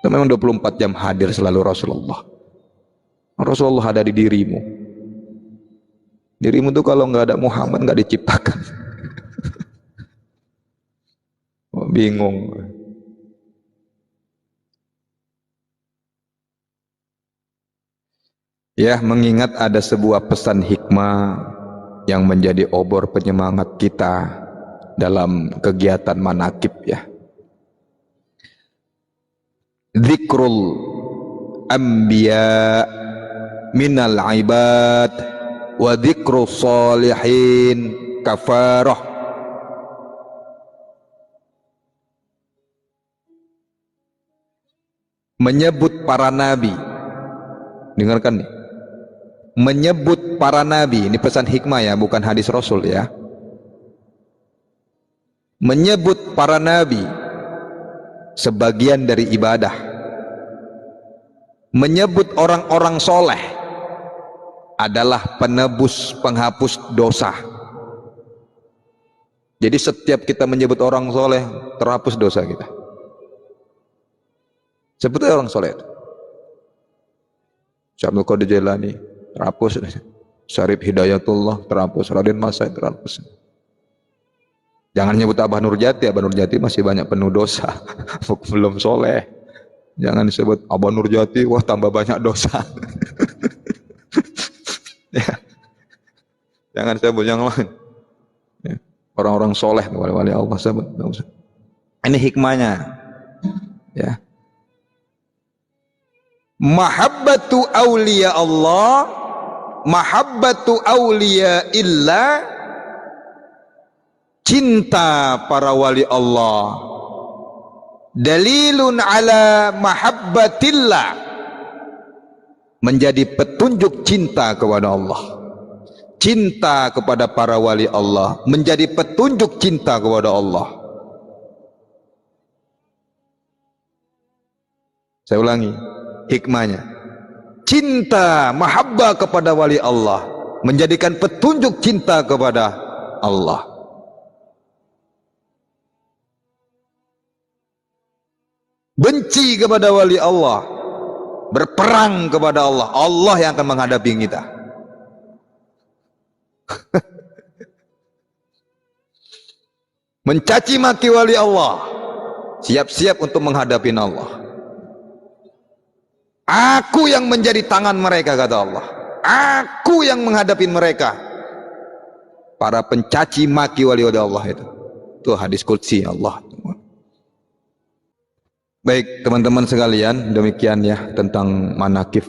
Itu memang 24 jam hadir selalu Rasulullah. Rasulullah ada di dirimu. Dirimu tuh kalau nggak ada Muhammad nggak diciptakan. Oh, bingung. Ya, mengingat ada sebuah pesan hikmah yang menjadi obor penyemangat kita dalam kegiatan manakib ya. Zikrul anbiya minal ibad wa dzikru sholihin kafarah. Menyebut para nabi, dengarkan nih, menyebut para nabi, ini pesan hikmah ya, bukan hadis Rasul ya. Menyebut para nabi sebagian dari ibadah, menyebut orang-orang soleh adalah penebus, penghapus dosa. Jadi setiap kita menyebut orang soleh, terhapus dosa kita. Sebutnya orang soleh. Syekh Abdul Qadir Jailani terhapus, Syarif Hidayatullah terhapus, Raden Masai terhapus. Jangan nyebut Abah Nurjati, Abah Nurjati masih banyak penuh dosa, belum soleh. Jangan disebut Abah Nurjati, wah tambah banyak dosa. Ya. Jangan sebut yang lain. Ya. Orang-orang soleh, wali-wali Allah sebut. Ini hikmahnya. Ya. Mahabbatu awliya Allah, mahabbatu awliya illa, cinta para wali Allah, dalilun ala mahabbatillah, menjadi petunjuk cinta kepada Allah. Cinta kepada para wali Allah menjadi petunjuk cinta kepada Allah. Saya ulangi hikmahnya. Cinta, mahabbah kepada wali Allah menjadikan petunjuk cinta kepada Allah. Benci kepada wali Allah, berperang kepada Allah, Allah yang akan menghadapi kita. mencaci maki wali Allah, siap-siap untuk menghadapi Allah. Aku yang menjadi tangan mereka, kata Allah. Aku yang menghadapi mereka, para pencaci maki wali Allah itu. Itu hadis qudsi Allah. Baik teman-teman sekalian, demikian ya tentang manakib